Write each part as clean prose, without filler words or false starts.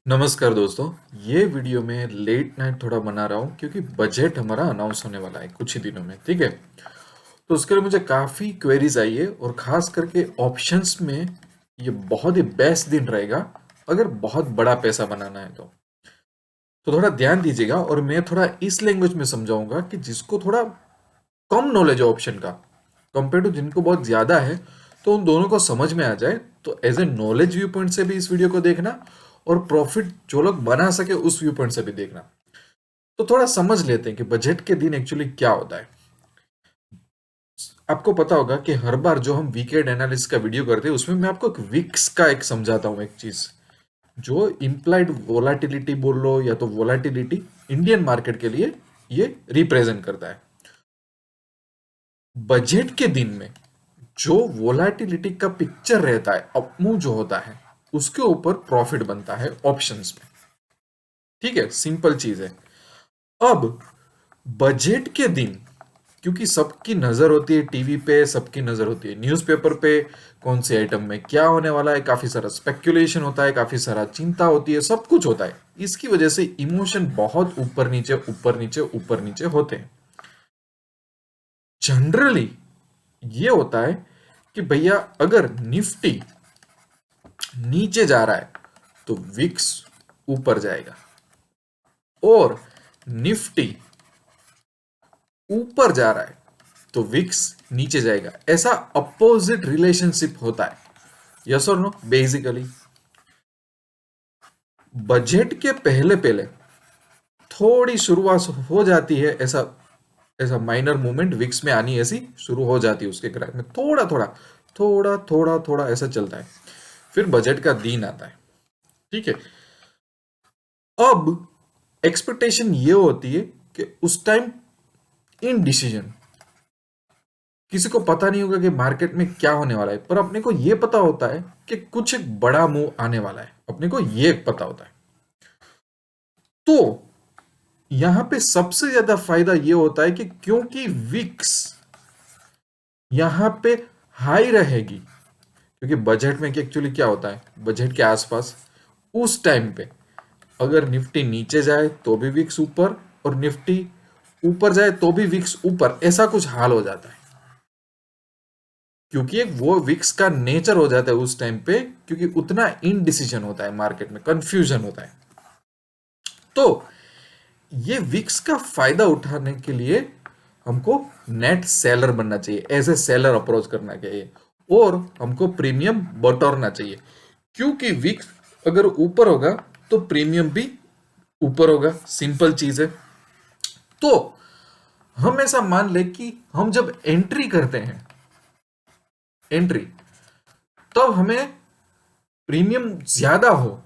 नमस्कार दोस्तों। ये वीडियो में लेट नाइट थोड़ा बना रहा हूँ क्योंकि बजट हमारा अनाउंस होने वाला है कुछ ही दिनों में। ठीक है, तो उसके लिए मुझे काफ़ी क्वेरीज आई है और ख़ास करके ऑप्शंस में ये बहुत ही बेस्ट दिन रहेगा अगर बहुत बड़ा पैसा बनाना है तो थोड़ा ध्यान दीजिएगा। और मैं थोड़ा इस लैंग्वेज में समझाऊंगा कि जिसको थोड़ा कम नॉलेज है ऑप्शन का कंपेयर टू जिनको बहुत ज़्यादा है, तो उन दोनों को समझ में आ जाए। तो as a knowledge view point से भी इस वीडियो को देखना और प्रॉफिट जो लोग बना सके उस व्यू पॉइंट से भी देखना। तो थोड़ा समझ लेते हैं कि बजट के दिन एक्चुअली क्या होता है। आपको पता होगा कि हर बार जो हम वीकेंड एनालिसिस का वीडियो करते हैं उसमें मैं आपको एक विक्स का एक समझाता हूँ, एक चीज जो इम्प्लाइड वोलाटिलिटी बोल लो या तो वोलाटिलिटी इंडियन मार्केट के लिए ये रिप्रेजेंट करता है। बजट के दिन में जो वोलाटिलिटी का पिक्चर रहता है, अपमूव जो होता है, उसके ऊपर प्रॉफिट बनता है ऑप्शंस में। ठीक है, सिंपल चीज है। अब बजट के दिन क्योंकि सबकी नजर होती है टीवी पे, सबकी नजर होती है न्यूज़पेपर पे, कौन से आइटम में क्या होने वाला है, काफी सारा स्पेक्युलेशन होता है, काफी सारा चिंता होती है, सब कुछ होता है। इसकी वजह से इमोशन बहुत ऊपर नीचे ऊपर नीचे ऊपर नीचे होते हैं। जनरली ये होता है कि भैया अगर निफ्टी नीचे जा रहा है तो विक्स ऊपर जाएगा, और निफ्टी ऊपर जा रहा है तो विक्स नीचे जाएगा। ऐसा अपोजिट रिलेशनशिप होता है। यस और नो? बेसिकली बजट के पहले पहले थोड़ी शुरुआत हो जाती है, ऐसा ऐसा माइनर मूवमेंट विक्स में आनी ऐसी शुरू हो जाती है, उसके ग्राफ में थोड़ा थोड़ा थोड़ा थोड़ा थोड़ा ऐसा चलता है। फिर बजट का दिन आता है। ठीक है, अब एक्सपेक्टेशन ये होती है कि उस टाइम इन डिसीजन किसी को पता नहीं होगा कि मार्केट में क्या होने वाला है, पर अपने को यह पता होता है कि कुछ एक बड़ा मूव आने वाला है, अपने को यह पता होता है। तो यहां पे सबसे ज्यादा फायदा यह होता है कि क्योंकि विक्स यहां पे हाई रहेगी, क्योंकि बजट में एक्चुअली क्या होता है, बजट के आसपास उस टाइम पे अगर निफ्टी नीचे जाए तो भी विक्स ऊपर, और निफ्टी ऊपर जाए तो भी विक्स ऊपर, ऐसा कुछ हाल हो जाता है। क्योंकि एक वो विक्स का नेचर हो जाता है उस टाइम पे, क्योंकि उतना इनडिसीजन होता है मार्केट में, कंफ्यूजन होता है। तो ये विक्स का फायदा उठाने के लिए हमको नेट सेलर बनना चाहिए, एज ए सेलर अप्रोच करना चाहिए, और हमको प्रीमियम बटोरना चाहिए। क्योंकि विक्स अगर ऊपर होगा तो प्रीमियम भी ऊपर होगा, सिंपल चीज है। तो हम ऐसा मान ले कि हम जब एंट्री करते हैं, एंट्री, तब हमें प्रीमियम ज्यादा हो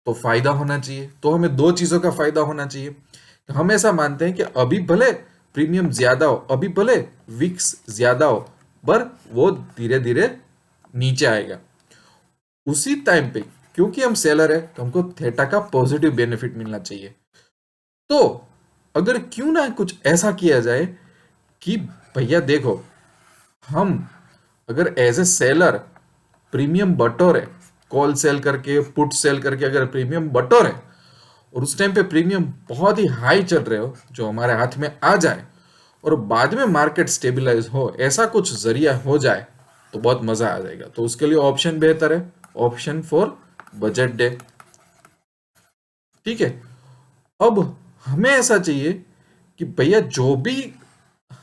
तो फायदा होना चाहिए, तो हमें दो चीजों का फायदा होना चाहिए। तो हम ऐसा मानते हैं कि अभी भले प्रीमियम ज्यादा हो, अभी भले विक्स ज्यादा हो, पर वो धीरे धीरे नीचे आएगा। उसी टाइम पे क्योंकि हम सेलर है तो हमको थेटा का पॉजिटिव बेनिफिट मिलना चाहिए। तो अगर क्यों ना कुछ ऐसा किया जाए कि भैया देखो, हम अगर एज ए सेलर प्रीमियम बटोर है, कॉल सेल करके पुट सेल करके अगर प्रीमियम बटोर है, और उस टाइम पे प्रीमियम बहुत ही हाई चल रहे हो जो हमारे हाथ में आ जाए, और बाद में मार्केट स्टेबलाइज हो, ऐसा कुछ जरिया हो जाए, तो बहुत मजा आ जाएगा। तो उसके लिए ऑप्शन बेहतर है, ऑप्शन फॉर बजट डे। ठीक है, अब हमें ऐसा चाहिए कि भैया जो भी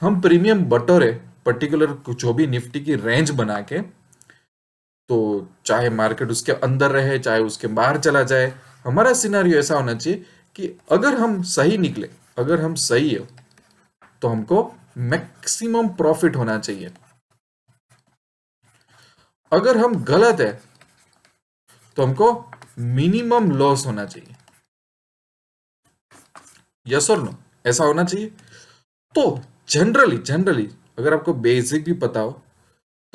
हम प्रीमियम बटोरे, पर्टिकुलर जो भी निफ्टी की रेंज बना के, तो चाहे मार्केट उसके अंदर रहे चाहे उसके बाहर चला जाए, हमारा सिनारियो ऐसा होना चाहिए कि अगर हम सही निकले, अगर हम सही हो, तो हमको मैक्सिमम प्रॉफिट होना चाहिए। अगर हम गलत है तो हमको मिनिमम लॉस होना चाहिए। यस और नो? ऐसा होना चाहिए। तो जनरली जनरली अगर आपको बेसिक भी पता हो,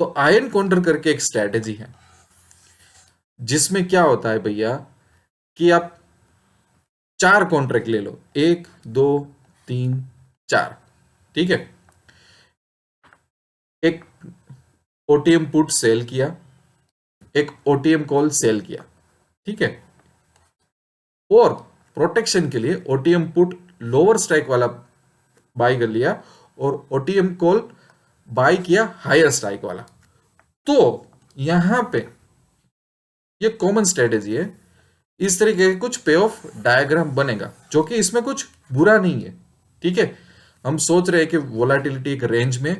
तो आयन काउंटर करके एक स्ट्रेटेजी है, जिसमें क्या होता है भैया कि आप चार कॉन्ट्रैक्ट ले लो, एक दो तीन चार। ठीक है, एक ओटीएम पुट सेल किया, एक ओटीएम कॉल सेल किया। ठीक है, और प्रोटेक्शन के लिए ओटीएम पुट लोअर स्ट्राइक वाला बाय कर लिया और ओटीएम कॉल बाय किया हायर स्ट्राइक वाला। तो यहां पे ये कॉमन स्ट्रेटेजी है। इस तरीके के कुछ पे ऑफ डायग्राम बनेगा, जो कि इसमें कुछ बुरा नहीं है। ठीक है, हम सोच रहे हैं कि वोलाटिलिटी एक रेंज में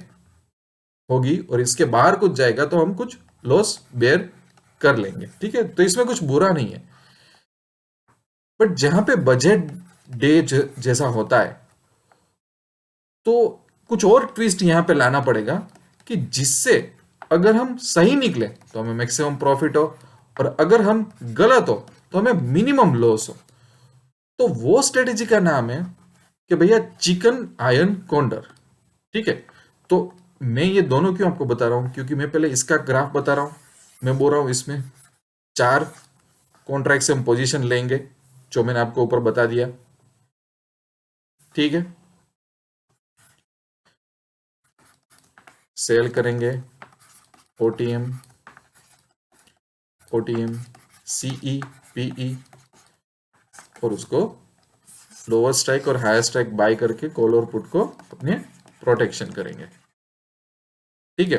होगी और इसके बाहर कुछ जाएगा तो हम कुछ लॉस बेयर कर लेंगे। ठीक है, तो इसमें कुछ बुरा नहीं है। बट जहां पे बजट डे जैसा होता है तो कुछ और ट्विस्ट यहां पे लाना पड़ेगा कि जिससे अगर हम सही निकले तो हमें मैक्सिमम प्रॉफिट हो और अगर हम गलत हो तो हमें मिनिमम लॉस हो। तो वो स्ट्रेटेजी का नाम है कि भैया चिकन आयन कॉन्डर। ठीक है, तो मैं ये दोनों क्यों आपको बता रहा हूं, क्योंकि मैं पहले इसका ग्राफ बता रहा हूं। मैं बोल रहा हूं इसमें 4 कॉन्ट्रैक्ट से हम पोजीशन लेंगे, जो मैंने आपको ऊपर बता दिया। ठीक है, सेल करेंगे ओटीएम, ओटीएम सीई पीई और उसको लोअर स्ट्राइक और हायर स्ट्राइक बाय करके कॉल और पुट को अपने प्रोटेक्शन करेंगे। ठीक है,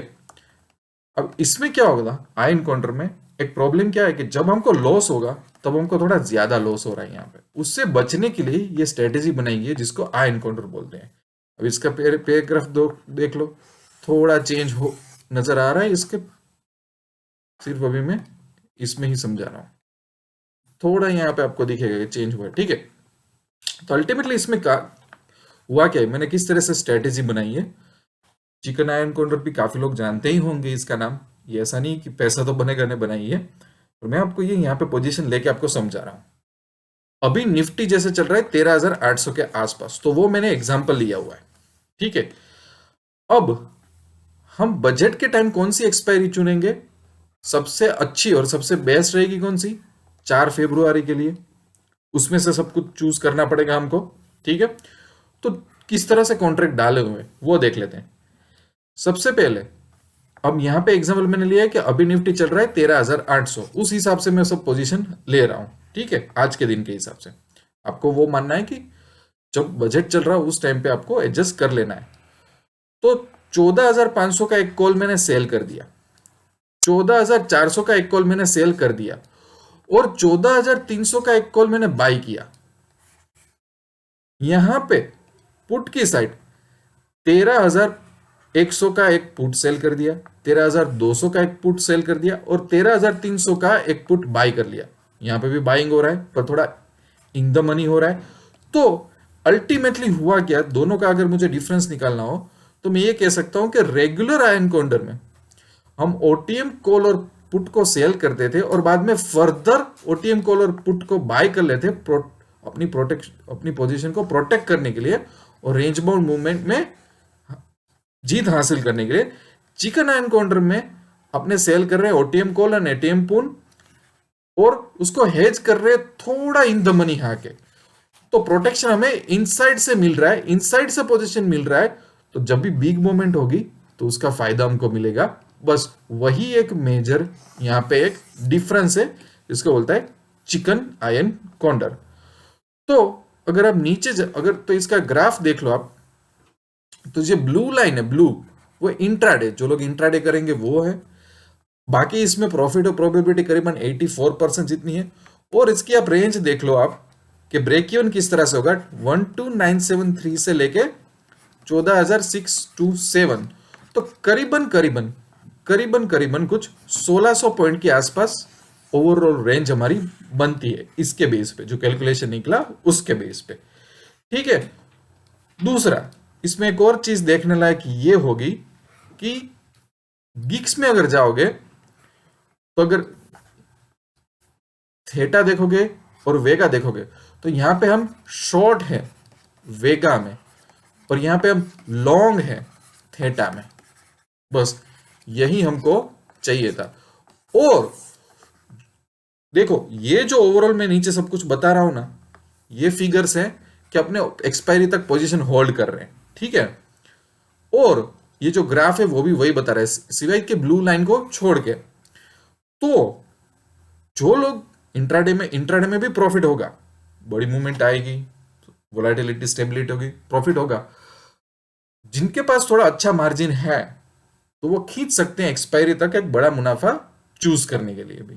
अब इसमें क्या होगा, आयन काउंटर में एक प्रॉब्लम क्या है कि जब हमको लॉस होगा तब हमको थोड़ा ज्यादा लॉस हो रहा है यहाँ पे। उससे बचने के लिए ये स्ट्रेटेजी बनाई है जिसको आयन काउंटर बोलते हैं। अब इसका पैराग्राफ दो देख लो, थोड़ा चेंज हो नजर आ रहा है इसके, सिर्फ अभी मैं इसमें ही समझा रहा हूं। थोड़ा यहाँ पे आपको दिखेगा चेंज हुआ है। ठीक है, तो अल्टीमेटली इसमें हुआ क्या है, मैंने किस तरह से स्ट्रेटेजी बनाई है। चिकन आयन काउंटर भी काफी लोग जानते ही होंगे इसका नाम। ये ऐसा नहीं कि पैसा तो बनेगा ने बनाई है, और मैं आपको ये यहाँ पे पोजीशन लेके आपको समझा रहा हूं। अभी निफ्टी जैसे चल रहा है 13,800 के आसपास, तो वो मैंने एग्जाम्पल लिया हुआ है। ठीक है, अब हम बजट के टाइम कौन सी एक्सपायरी चुनेंगे, सबसे अच्छी और सबसे बेस्ट रहेगी कौन सी, 4 फरवरी के लिए। उसमें से सब कुछ चूज करना पड़ेगा हमको। ठीक है, तो किस तरह से कॉन्ट्रैक्ट डाले हुए वो देख लेते हैं। सबसे पहले अब यहां पे एग्जांपल मैंने लिया है कि अभी निफ्टी चल रहा है 13,800, उस हिसाब से मैं सब पोजीशन ले रहा हूं। ठीक है, आज के दिन के हिसाब से आपको वो मानना है कि जब बजट चल रहा है उस टाइम पे आपको एडजस्ट कर लेना है। तो 14,500 का एक कॉल मैंने सेल कर दिया, 14,400 का एक कॉल मैंने सेल कर दिया और 14,300 का एक कॉल मैंने बाई किया। यहां पे पुट की साइड 13,100 का एक पुट सेल कर दिया, 13,200 का एक पुट सेल कर दिया और 13,300 का एक पुट बाई कर लिया। यहां पे भी बाइंग हो रहा है पर थोड़ा इन द मनी हो रहा है। तो अल्टीमेटली हुआ क्या, दोनों का अगर मुझे डिफरेंस निकालना हो तो मैं ये कह सकता हूं कि रेगुलर आयन काउंटर में हम ओटीएम कॉल और पुट को सेल करते थे और बाद में फर्दर ओटीएम कॉल और पुट को बाय कर लेते अपनी पोजीशन को प्रोटेक्ट करने के लिए और रेंज बाउंड मूवमेंट में जीत हासिल करने के लिए। चिकन आयन काउंटर में अपने सेल कर रहे OTM call and ATM put और उसको हेज कर रहे थोड़ा इन द मनी हाके। तो प्रोटेक्शन हमें इनसाइड से मिल रहा है, इनसाइड से पोजीशन मिल रहा है। तो जब भी बिग मूवमेंट होगी तो उसका फायदा हमको मिलेगा। बस वही एक मेजर यहां पे एक डिफरेंस है जिसको बोलता है चिकन आयन काउंटर। तो अगर आप नीचे अगर तो इसका ग्राफ देख लो आप, तो ये ब्लू लाइन है, ब्लू वो इंट्राडे, जो लोग इंट्राडे करेंगे वो है। बाकी इसमें प्रॉफिट और प्रोबेबिलिटी करीबन 84% जितनी है। और इसकी आप रेंज देख लो आप कि ब्रेक इवन किस तरह से होगा, 12,973 से लेके 14,627। तो करीबन करीबन करीबन करीबन कुछ 1600 पॉइंट के आसपास ओवरऑल रेंज हमारी बनती है इसके बेस पे, जो कैलकुलेशन निकला उसके बेस पे। ठीक है, दूसरा इसमें एक और चीज देखने लायक ये होगी कि गिक्स में अगर जाओगे तो अगर थीटा देखोगे और वेगा देखोगे तो यहां पे हम शॉर्ट है वेगा में और यहां पे हम लॉन्ग है थीटा में। बस यही हमको चाहिए था। और देखो ये जो ओवरऑल मैं नीचे सब कुछ बता रहा हूं ना, ये फिगर्स हैं कि अपने एक्सपायरी तक पोजीशन होल्ड कर रहे हैं। ठीक है, और ये जो ग्राफ है वो भी वही बता रहा है सिवाय के ब्लू लाइन को छोड़ के। तो जो लोग इंट्राडे में भी प्रॉफिट होगा बड़ी मूवमेंट आएगी, वोलेटिलिटी स्टेबिलिटी होगी, प्रॉफिट होगा। जिनके पास थोड़ा अच्छा मार्जिन है तो वो खींच सकते हैं एक्सपायरी तक एक बड़ा मुनाफा चूज करने के लिए भी।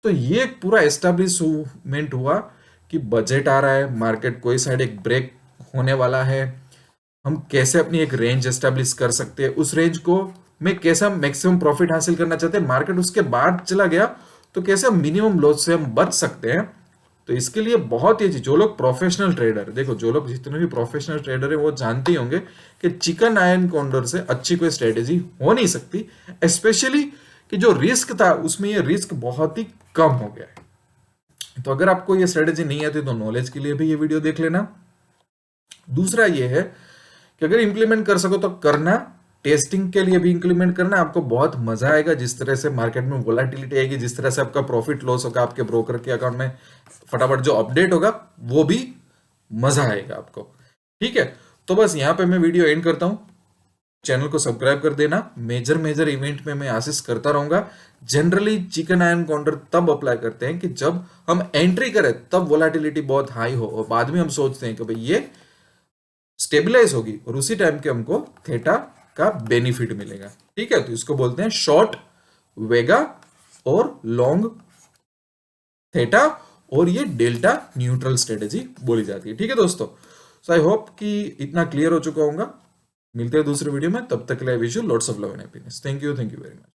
तो ये एक पूरा एस्टेब्लिशमेंट हुआ कि बजट आ रहा है, मार्केट कोई साइड एक ब्रेक होने वाला है, हम कैसे अपनी एक रेंज एस्टेब्लिश कर सकते हैं, उस रेंज को में कैसे हम मैक्सिमम प्रॉफिट हासिल करना चाहते हैं, मार्केट उसके बाद चला गया तो कैसे हम मिनिमम लॉस से हम बच सकते हैं। तो इसके लिए बहुत ही जो लोग प्रोफेशनल ट्रेडर, देखो जो लोग जितने भी प्रोफेशनल ट्रेडर है वो जानते ही होंगे कि चिकन आयन कॉन्डर से अच्छी कोई स्ट्रेटेजी हो नहीं सकती, स्पेशली कि जो रिस्क था उसमें ये रिस्क बहुत ही कम हो गया है। तो अगर आपको ये स्ट्रेटेजी नहीं आती तो नॉलेज के लिए भी ये वीडियो देख लेना। दूसरा ये है कि अगर इंप्लीमेंट कर सको तो करना, टेस्टिंग के लिए भी इंप्लीमेंट करना, आपको बहुत मजा आएगा। जिस तरह से मार्केट में वोलेटिलिटी आएगी, जिस तरह से आपका प्रॉफिट लॉस होगा आपके ब्रोकर के अकाउंट में फटाफट जो अपडेट होगा, वो भी मजा आएगा आपको। ठीक है, तो बस यहां पे मैं वीडियो एंड करता हूं। चैनल को सब्सक्राइब कर देना। मेजर इवेंट में मैं आशीष करता रहूंगा। जनरली चिकन आयन काउंटर तब अप्लाई करते हैं कि जब हम एंट्री करें तब वोलेटिलिटी बहुत हाई हो और बाद में हम सोचते हैं कि भाई ये स्टेबलाइज होगी और उसी टाइम के हमको थीटा का बेनिफिट मिलेगा। ठीक है, तो इसको बोलते हैं शॉर्ट वेगा और लॉन्ग थीटा, और ये डेल्टा न्यूट्रल स्ट्रेटेजी बोली जाती है। ठीक है दोस्तों, सो आई होप कि इतना क्लियर हो चुका होगा। मिलते हैं दूसरे वीडियो में, तब तक के लिए wish you lots of love and happiness. Thank you very much.